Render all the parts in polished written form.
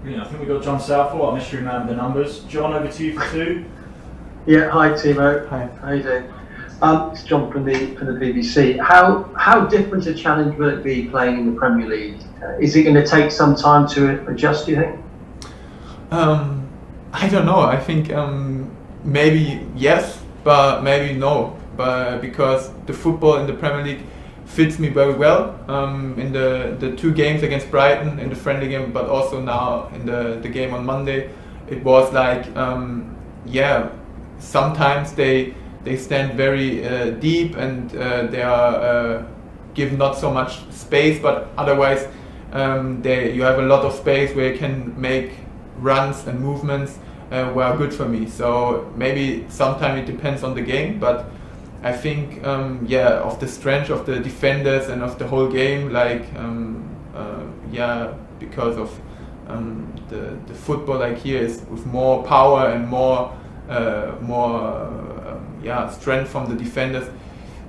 Brilliant. I think we've got John Southall, our mystery man with the numbers. John, over to you for two. Yeah, hi Timo. Hi. How you doing? It's John from the BBC. How different a challenge will it be playing in the Premier League? Is it going to take some time to adjust, do you think? I don't know. I think maybe yes, but maybe no. But because the football in the Premier League fits me very well. In the two games against Brighton in the friendly game, but also now in the game on Monday, it was like sometimes they stand very deep and they are given not so much space, but otherwise you have a lot of space where you can make runs and movements were good for me. So maybe sometimes it depends on the game, but I think of the strength of the defenders and of the whole game, because of the football like here is with more power and more strength from the defenders.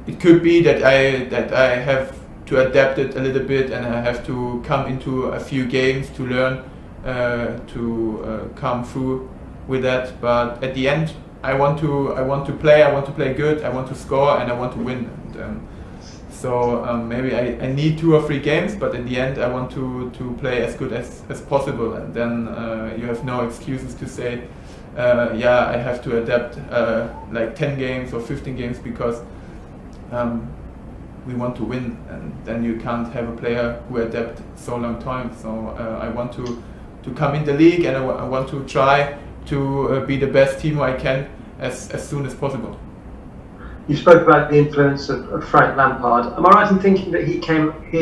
It could be that I have to adapt it a little bit, and I have to come into a few games to learn to come through with that. But at the end, I want to play good, I want to score, and I want to win. And, maybe I need 2 or 3 games, but in the end I want to play as good as possible, and then you have no excuses to say I have to adapt like 10 games or 15 games because we want to win, and then you can't have a player who adapt so long time. So I want to come in the league, and I want to try to be the best Timo I can as soon as possible. You spoke about the influence of Frank Lampard. Am I right in thinking that he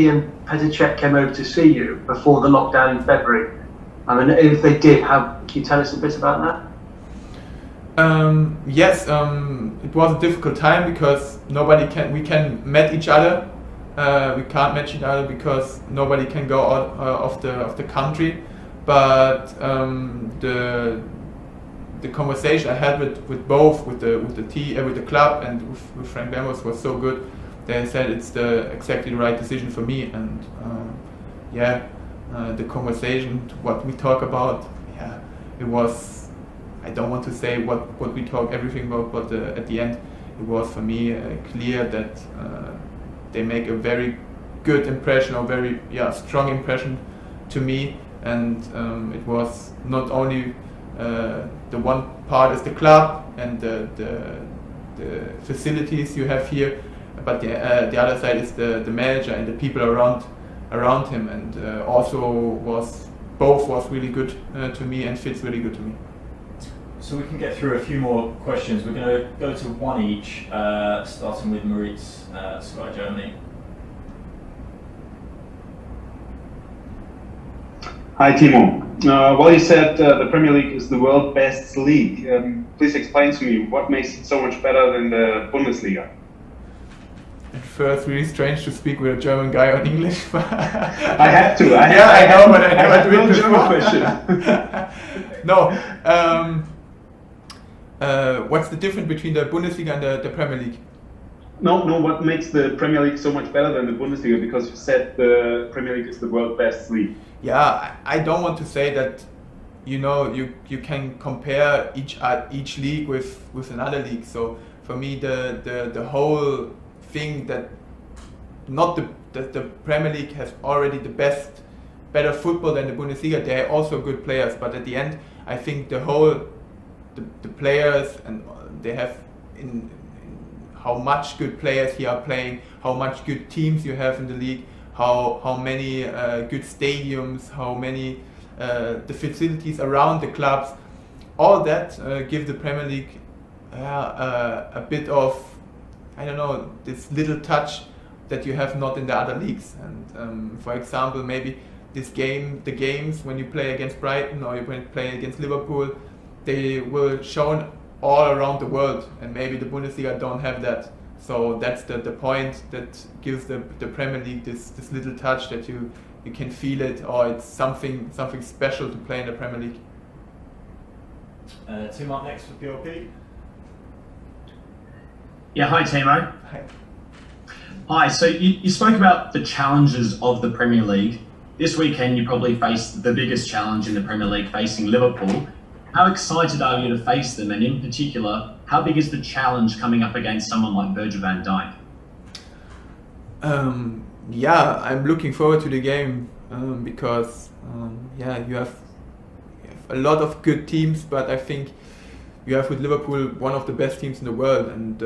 and Petr Cech came over to see you before the lockdown in February? I mean, if they did, can you tell us a bit about that? Yes, it was a difficult time because we can meet each other. We can't meet each other because nobody can go out of the country. But the conversation I had with both with the club and with Frank Lampard was so good. They said it's exactly the right decision for me, and the conversation, what we talk about, it was. I don't want to say what we talk everything about, but at the end, it was for me clear that they make a very good impression, or very strong impression to me, and it was not only the one part is the club and the facilities you have here, but the other side is the manager and the people around him, and also was really good to me and fits really good to me. So we can get through a few more questions. We're going to go to one each, starting with Moritz, Sky Germany. Hi Timo. Well, you said the Premier League is the world's best league. Please explain to me what makes it so much better than the Bundesliga. At first, really strange to speak with a German guy on English. I have to. I know, but I never do it before. German question. No. What's the difference between the Bundesliga and the Premier League? No, what makes the Premier League so much better than the Bundesliga? Because you said the Premier League is the world's best league. Yeah, I don't want to say that. You can compare each league with another league. So for me, the whole thing that the Premier League has already better football than the Bundesliga. They are also good players, but at the end, I think the players, and they have in how much good players here are playing, how much good teams you have in the league, how many good stadiums, how many the facilities around the clubs, all that give the Premier League a bit of, I don't know, this little touch that you have not in the other leagues. And for example, maybe the games when you play against Brighton or you play against Liverpool, they will shown all around the world, and maybe the Bundesliga don't have that. So that's the point that gives the Premier League this little touch that you can feel it, or it's something special to play in the Premier League. Tim up next for PLP. Yeah, hi Timo. Hi. Hi, so you spoke about the challenges of the Premier League. This weekend, you probably faced the biggest challenge in the Premier League, facing Liverpool. How excited are you to face them? And in particular, how big is the challenge coming up against someone like Virgil van Dijk? Yeah, I'm looking forward to the game because you have a lot of good teams, but I think you have with Liverpool one of the best teams in the world, and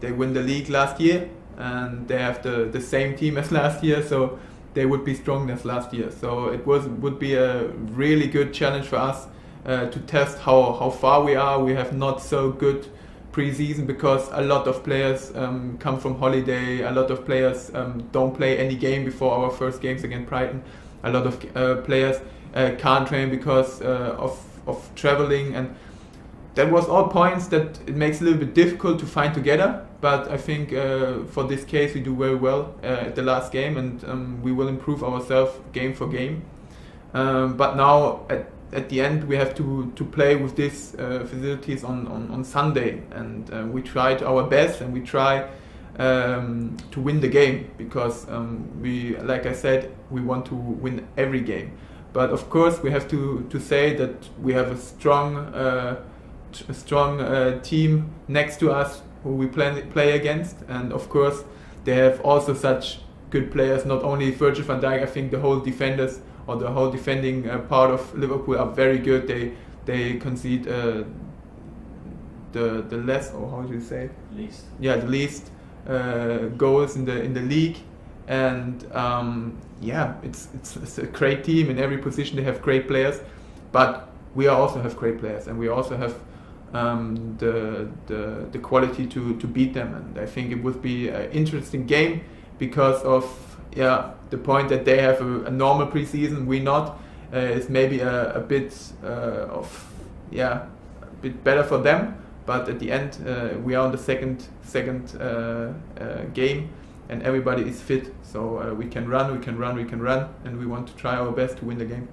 they win the league last year, and they have the same team as last year, so they would be stronger as last year. So it would be a really good challenge for us to test how far we are. We have not so good pre-season because a lot of players come from holiday. A lot of players don't play any game before our first games against Brighton. A lot of players can't train because of traveling, and that was all points that it makes it a little bit difficult to find together. But I think for this case we do very well at the last game, and we will improve ourselves game for game. But now at the end we have to play with these facilities on Sunday, and we tried our best, and we try to win the game because like I said, we want to win every game. But of course we have to say that we have a strong team next to us who we play against, and of course they have also such good players, not only Virgil van Dijk. I think the whole defenders or the whole defending part of Liverpool are very good. They concede the less, or how do you say? Least. Yeah, the least goals in the league, and it's a great team in every position. They have great players, but we also have great players, and we also have the quality to beat them. And I think it would be an interesting game because of the point that they have a normal preseason, we not. It's maybe a bit better for them, but at the end we are on the second game, and everybody is fit, so we can run, and we want to try our best to win the game.